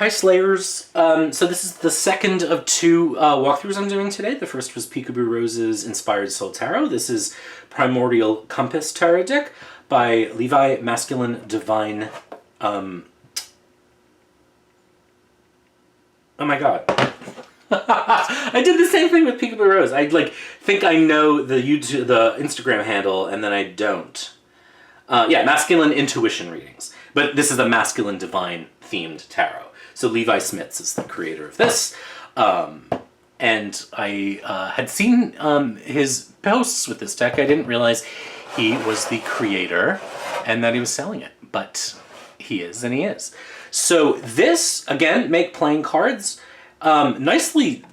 Hi Slayers. So this is the second of two walkthroughs I'm doing today. The first was Peekaboo Rose's Inspired Soul Tarot. This is Primordeal Compass Tarot deck by Levi Masculine Divine. Oh my god. I did the same thing with Peekaboo Rose. I think I know the Instagram handle and then I don't. Yeah, masculine intuition readings. But this is a masculine divine themed tarot. So Levi Smits is the creator of this. And I had seen his posts with this deck. I didn't realize he was the creator and that he was selling it. But he is, and he is. So this, again, make playing cards. Nicely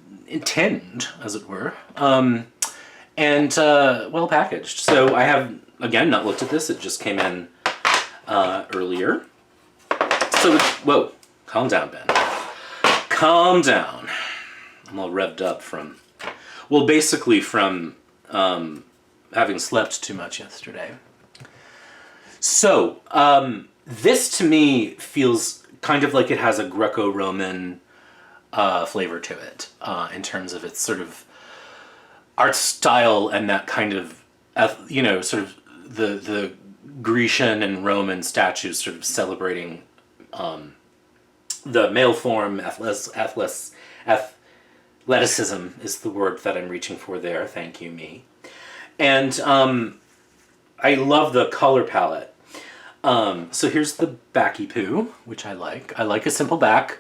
tinned, as it were. And well packaged. So I have, again, not looked at this. It just came in earlier. So, whoa. Calm down, Ben. Calm down. I'm all revved up from, well, basically from having slept too much yesterday. So, this to me feels kind of like it has a Greco-Roman flavor to it in terms of its sort of art style and that kind of, sort of the Grecian and Roman statues sort of celebrating the male form, athleticism is the word that I'm reaching for there. Thank you, me. And I love the color palette. So here's the backy poo, which I like. I like a simple back,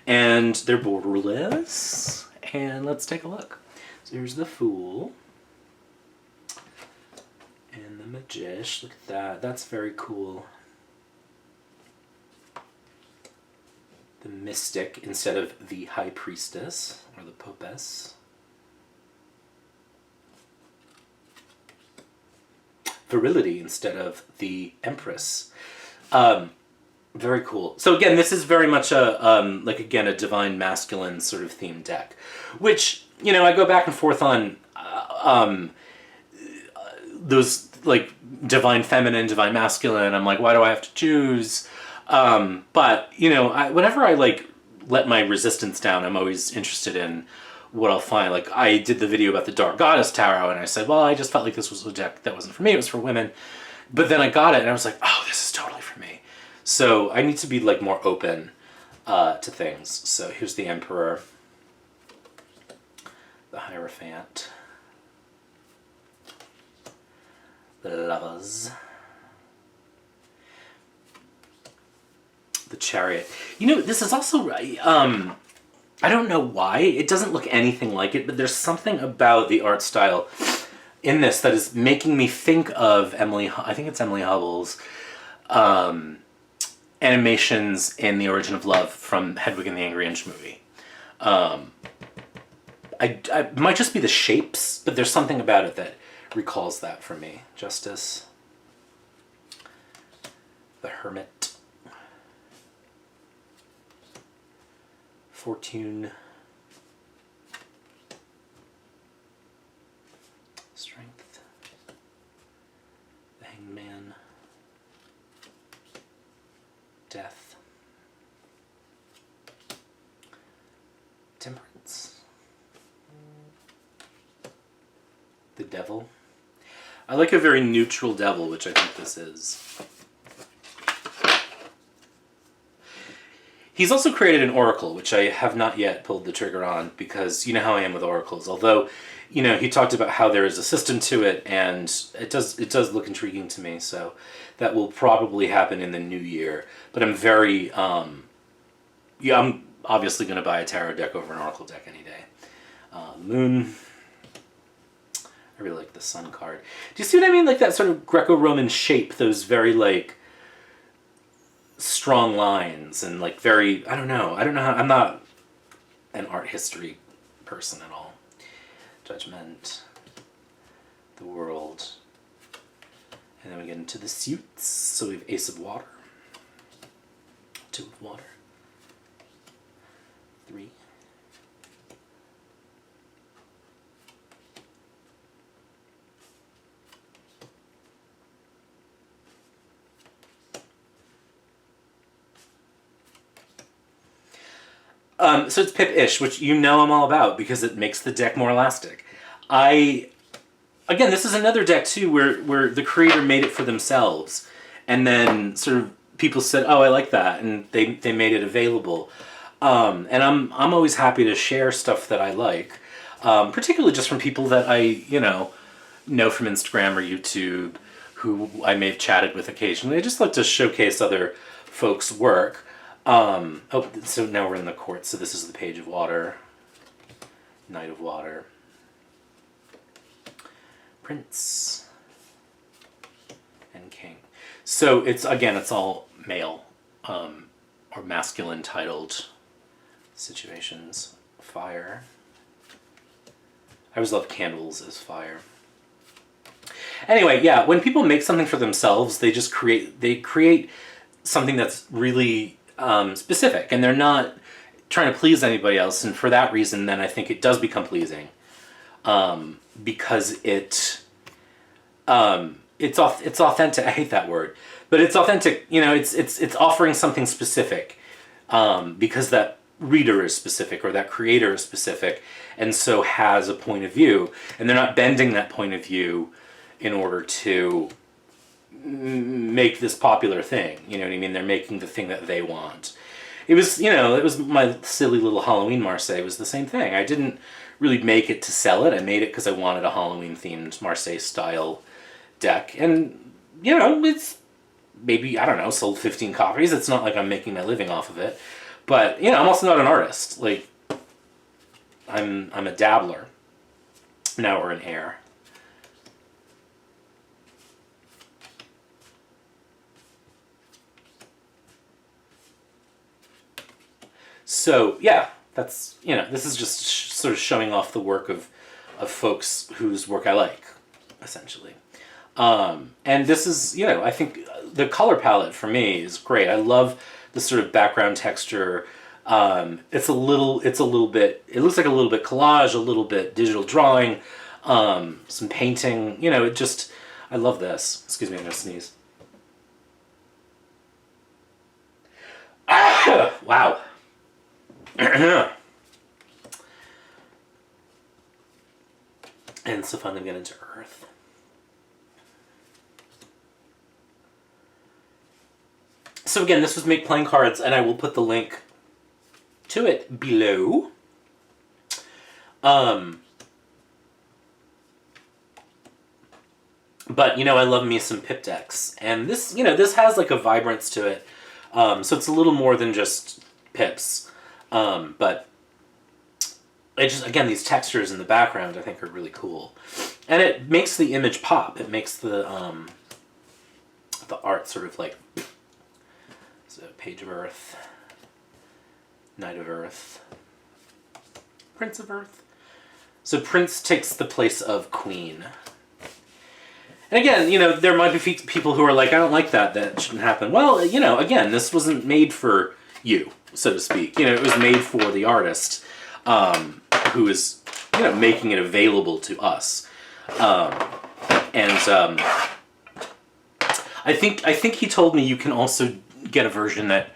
and they're borderless. And let's take a look. So here's the Fool. And the Magician. Look at that. That's very cool. The Mystic instead of the High Priestess, or the Popess. Virility instead of the Empress. Very cool. So again, this is very much a a divine masculine sort of themed deck, which, I go back and forth on those like divine feminine, divine masculine. I'm like, why do I have to choose? But whenever I let my resistance down, I'm always interested in what I'll find. Like, I did the video about the Dark Goddess Tarot, and I said, well, I just felt like this was a deck that wasn't for me, it was for women. But then I got it, and I was like, oh, this is totally for me. So I need to be more open to things. So here's the Emperor, the Hierophant, the Lovers, the Chariot. This is also, I don't know why, it doesn't look anything like it, but there's something about the art style in this that is making me think of I think it's Emily Hubbell's animations in The Origin of Love from Hedwig and the Angry Inch movie. It might just be the shapes, but there's something about it that recalls that for me. Justice, the Hermit, Fortune, Strength, the Hanged Man, Death, Temperance, the Devil. I like a very neutral devil, which I think this is. He's also created an oracle, which I have not yet pulled the trigger on, because you know how I am with oracles. Although, he talked about how there is a system to it, and it does look intriguing to me. So that will probably happen in the new year. But I'm very, I'm obviously going to buy a tarot deck over an oracle deck any day. Moon. I really like the Sun card. Do you see what I mean? Like that sort of Greco-Roman shape, those very strong lines and very, I don't know how, I'm not an art history person at all. Judgment, the World, and then we get into the suits. So we have Ace of Water, Two of Water, 3, So it's Pip-ish, which you know I'm all about because it makes the deck more elastic. Again, this is another deck too where the creator made it for themselves, and then sort of people said, "Oh, I like that," and they made it available. And I'm always happy to share stuff that I like, particularly just from people that I know from Instagram or YouTube, who I may have chatted with occasionally. I just like to showcase other folks' work. Oh, so now we're in the court. So this is the Page of Water, Knight of Water, Prince, and King. So it's all male or masculine titled situations. Fire. I always love candles as fire. Anyway, yeah, when people make something for themselves, they create something that's really specific, and they're not trying to please anybody else. And for that reason, then I think it does become pleasing, because it's authentic. I hate that word, but it's authentic. It's offering something specific, because that reader is specific or that creator is specific, and so has a point of view, and they're not bending that point of view in order to make this popular thing. You know what I mean? They're making the thing that they want. It was my silly little Halloween Marseille. It was the same thing. I didn't really make it to sell it. I made it because I wanted a Halloween themed Marseille style deck, and it's maybe, I don't know, sold 15 copies. It's not like I'm making my living off of it, but I'm also not an artist. Like, I'm a dabbler now, or an heir. So yeah, that's this is just sort of showing off the work of folks whose work I like, essentially. And this is, I think the color palette for me is great. I love the sort of background texture. It's a little bit, it looks like a little bit collage, a little bit digital drawing, some painting. I love this. Excuse me, I'm gonna sneeze. Wow. And so finally get into Earth. So again, this was Make Playing Cards, and I will put the link to it below. But I love me some Pip decks, and this this has like a vibrance to it. So it's a little more than just pips. But it just, again, these textures in the background I think are really cool, and it makes the image pop. It makes the art sort of like, so Page of Earth, Knight of Earth, Prince of Earth. So Prince takes the place of Queen. And again, there might be people who are like, I don't like that. That shouldn't happen. Well, again, this wasn't made for you, so to speak. It was made for the artist, who is, making it available to us. And I think he told me you can also get a version that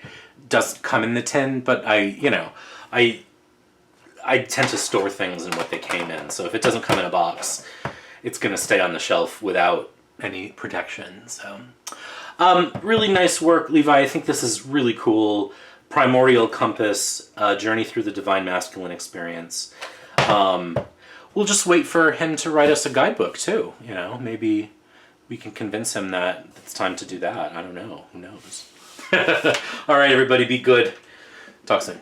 doesn't come in the tin, but I tend to store things in what they came in. So if it doesn't come in a box, it's going to stay on the shelf without any protection. So really nice work, Levi. I think this is really cool. Primordial Compass, Journey Through the Divine Masculine Experience. We'll just wait for him to write us a guidebook too. Maybe we can convince him that it's time to do that. I don't know. Who knows? All right, everybody, be good. Talk soon.